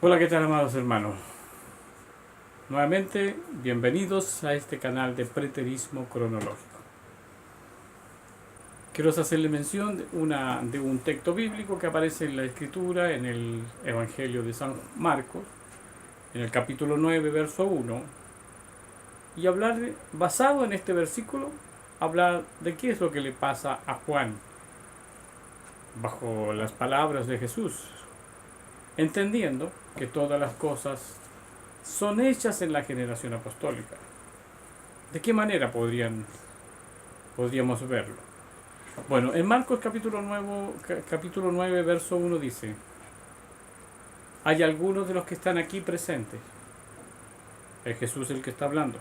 Hola, ¿qué tal, amados hermanos? Nuevamente, bienvenidos a este canal de Preterismo Cronológico. Quiero hacerle mención de un texto bíblico que aparece en la Escritura, en el Evangelio de San Marcos, en el capítulo 9, verso 1, y basado en este versículo, hablar de qué es lo que le pasa a Juan, bajo las palabras de Jesús, entendiendo que todas las cosas son hechas en la generación apostólica. ¿De qué manera podríamos verlo? Bueno, en Marcos capítulo 9, verso 1 dice: hay algunos de los que están aquí presentes, es Jesús el que está hablando,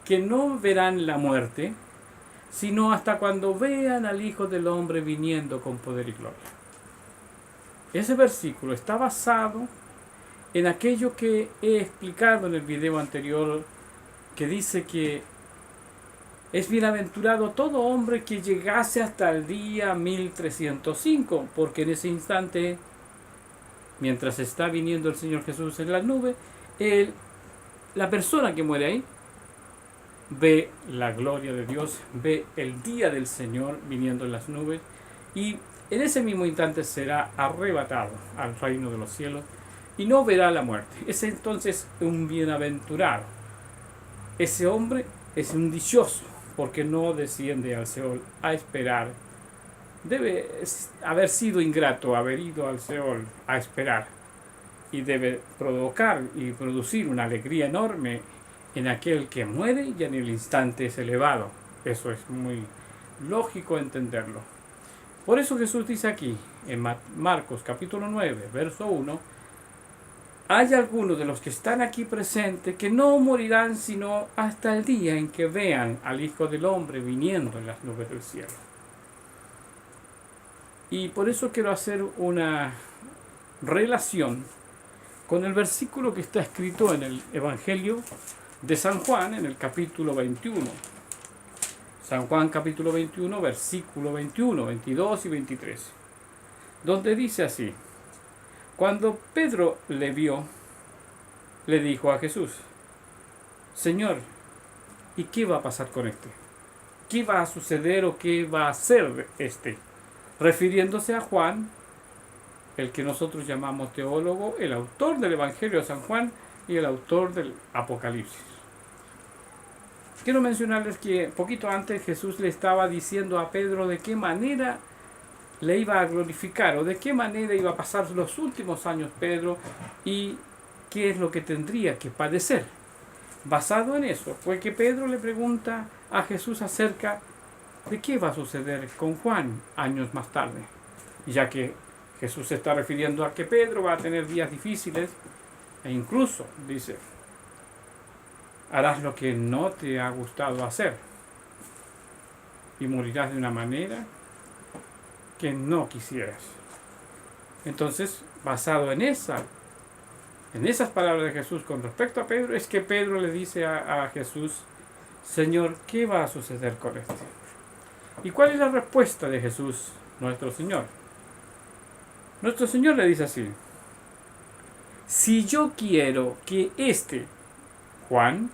que no verán la muerte, sino hasta cuando vean al Hijo del Hombre viniendo con poder y gloria. Ese versículo está basado en aquello que he explicado en el video anterior, que dice que es bienaventurado todo hombre que llegase hasta el día 1305, porque en ese instante, mientras está viniendo el Señor Jesús en las nubes, la persona que muere ahí ve la gloria de Dios, ve el día del Señor viniendo en las nubes, y en ese mismo instante será arrebatado al reino de los cielos y no verá la muerte. Es entonces un bienaventurado. Ese hombre es un dichoso, porque no desciende al Seol a esperar. Debe haber sido ingrato haber ido al Seol a esperar, y debe provocar y producir una alegría enorme en aquel que muere y en el instante es elevado. Eso es muy lógico entenderlo. Por eso Jesús dice aquí, en Marcos capítulo 9, verso 1, hay algunos de los que están aquí presentes que no morirán sino hasta el día en que vean al Hijo del Hombre viniendo en las nubes del cielo. Y por eso quiero hacer una relación con el versículo que está escrito en el Evangelio de San Juan, en el capítulo 21. San Juan capítulo 21, versículo 21, 22 y 23, donde dice así: cuando Pedro le vio, le dijo a Jesús: Señor, ¿y qué va a pasar con este? ¿Qué va a suceder o qué va a hacer este? Refiriéndose a Juan, el que nosotros llamamos teólogo, el autor del Evangelio de San Juan y el autor del Apocalipsis. Quiero mencionarles que poquito antes Jesús le estaba diciendo a Pedro de qué manera le iba a glorificar, o de qué manera iba a pasar los últimos años Pedro, y qué es lo que tendría que padecer. Basado en eso fue que Pedro le pregunta a Jesús acerca de qué va a suceder con Juan años más tarde, ya que Jesús se está refiriendo a que Pedro va a tener días difíciles, e incluso dice: harás lo que no te ha gustado hacer y morirás de una manera que no quisieras. Entonces, basado en esas palabras de Jesús con respecto a Pedro, es que Pedro le dice a Jesús: Señor, ¿qué va a suceder con este? ¿Y cuál es la respuesta de Jesús, nuestro Señor? Nuestro Señor le dice así: si yo quiero que Juan,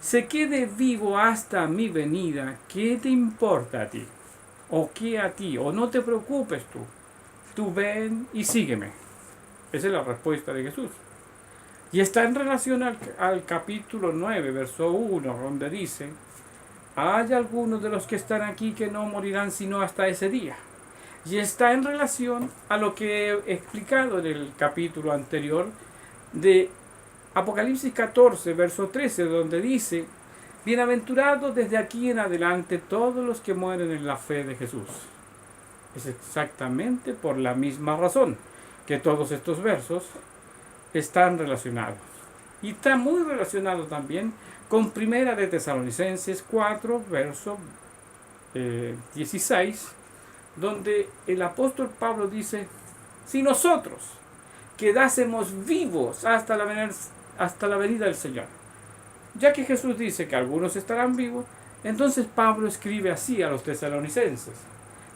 se quede vivo hasta mi venida, ¿qué te importa a ti? ¿O qué a ti? ¿O no te preocupes tú? Tú ven y sígueme. Esa es la respuesta de Jesús. Y está en relación al capítulo 9, verso 1, donde dice: hay algunos de los que están aquí que no morirán sino hasta ese día. Y está en relación a lo que he explicado en el capítulo anterior de Apocalipsis 14, verso 13, donde dice: bienaventurados desde aquí en adelante todos los que mueren en la fe de Jesús. Es exactamente por la misma razón que todos estos versos están relacionados. Y está muy relacionado también con Primera de Tesalonicenses 4, verso 16, donde el apóstol Pablo dice: si nosotros quedásemos vivos hasta la venida del Señor. Ya que Jesús dice que algunos estarán vivos, entonces Pablo escribe así a los tesalonicenses: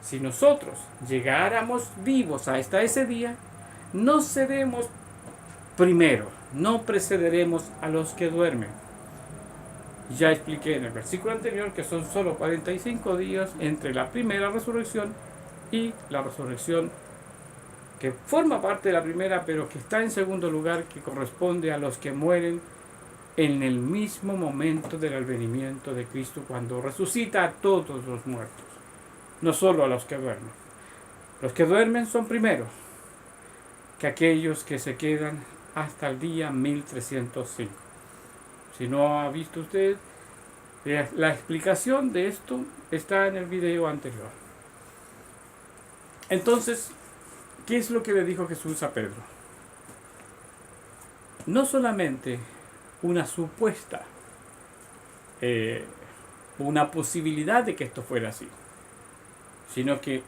si nosotros llegáramos vivos hasta ese día, No seremos primero, no precederemos a los que duermen. Ya expliqué en el versículo anterior que son solo 45 días entre la primera resurrección y la resurrección que forma parte de la primera, pero que está en segundo lugar, que corresponde a los que mueren en el mismo momento del advenimiento de Cristo, cuando resucita a todos los muertos, no solo a los que duermen. Los que duermen son primeros que aquellos que se quedan hasta el día 1305. Si no ha visto usted, la explicación de esto está en el video anterior. Entonces, ¿qué es lo que le dijo Jesús a Pedro? No solamente una supuesta, una posibilidad de que esto fuera así, sino que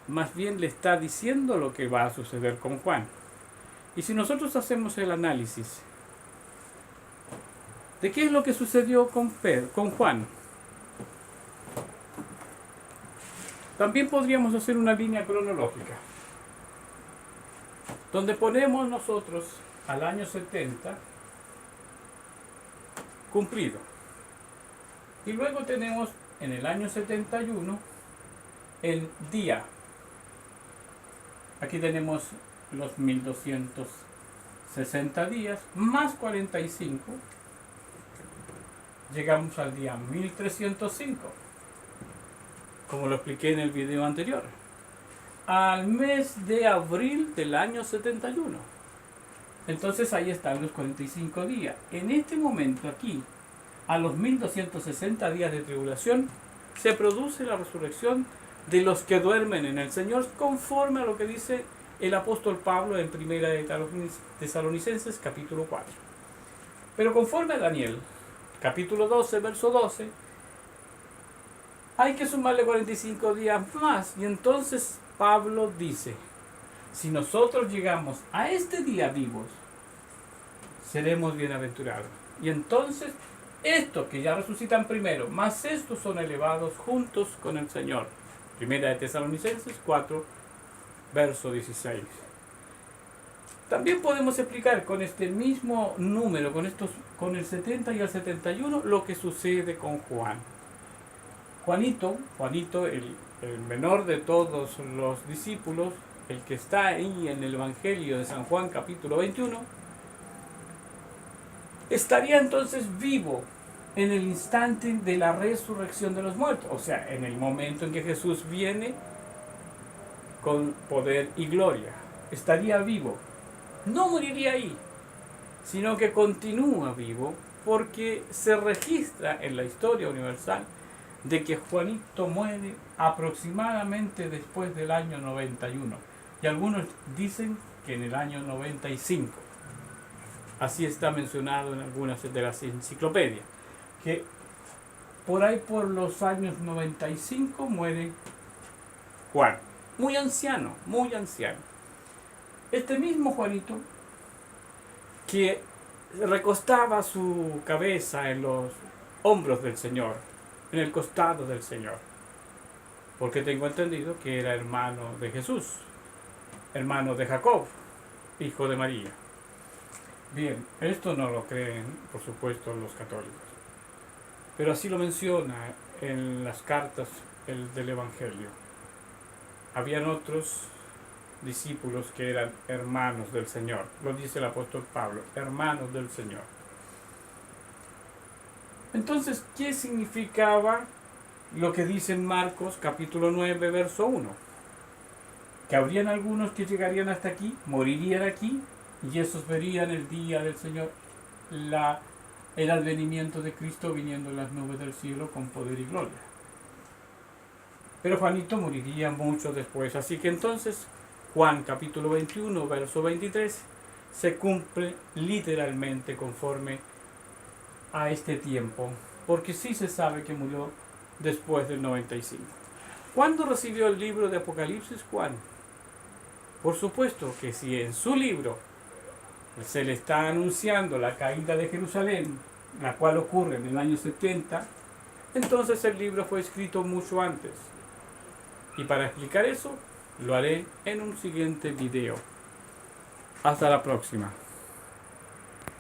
más bien le está diciendo lo que va a suceder con Juan. Y si nosotros hacemos el análisis de qué es lo que sucedió con Juan, también podríamos hacer una línea cronológica, donde ponemos nosotros al año 70 cumplido. Y luego tenemos en el año 71 el día. Aquí tenemos los 1260 días más 45. Llegamos al día 1305, como lo expliqué en el video anterior, al mes de abril del año 71. Entonces ahí están los 45 días. En este momento aquí, a los 1260 días de tribulación, se produce la resurrección de los que duermen en el Señor, conforme a lo que dice el apóstol Pablo en Primera de Tesalonicenses capítulo 4. Pero conforme a Daniel capítulo 12, verso 12, hay que sumarle 45 días más. Y entonces Pablo dice, si nosotros llegamos a este día vivos, seremos bienaventurados. Y entonces, estos que ya resucitan primero, más estos son elevados juntos con el Señor. Primera de Tesalonicenses 4, verso 16. También podemos explicar con este mismo número, con el 70 y el 71, lo que sucede con Juan. Juanito, el menor de todos los discípulos, el que está ahí en el Evangelio de San Juan capítulo 21, estaría entonces vivo en el instante de la resurrección de los muertos, o sea, en el momento en que Jesús viene con poder y gloria. Estaría vivo. No moriría ahí, sino que continúa vivo, porque se registra en la historia universal de que Juanito muere aproximadamente después del año 91. Y algunos dicen que en el año 95. Así está mencionado en algunas de las enciclopedias, que por ahí por los años 95 muere Juan. Muy anciano, muy anciano. Este mismo Juanito, que recostaba su cabeza en los hombros del Señor, en el costado del Señor, porque tengo entendido que era hermano de Jesús, hermano de Jacob, hijo de María. Bien, esto no lo creen, por supuesto, los católicos, pero así lo menciona en las cartas del Evangelio. Habían otros discípulos que eran hermanos del Señor, lo dice el apóstol Pablo, hermanos del Señor. Entonces, ¿qué significaba lo que dice en Marcos capítulo 9, verso 1? Que habrían algunos que llegarían hasta aquí, morirían aquí, y esos verían el día del Señor, el advenimiento de Cristo viniendo en las nubes del cielo con poder y gloria. Pero Juanito moriría mucho después, así que entonces Juan capítulo 21, verso 23, se cumple literalmente conforme a este tiempo, porque sí se sabe que murió después del 95. ¿Cuándo recibió el libro de Apocalipsis Juan? Por supuesto que si en su libro se le está anunciando la caída de Jerusalén, la cual ocurre en el año 70, entonces el libro fue escrito mucho antes. Y para explicar eso, lo haré en un siguiente video. Hasta la próxima.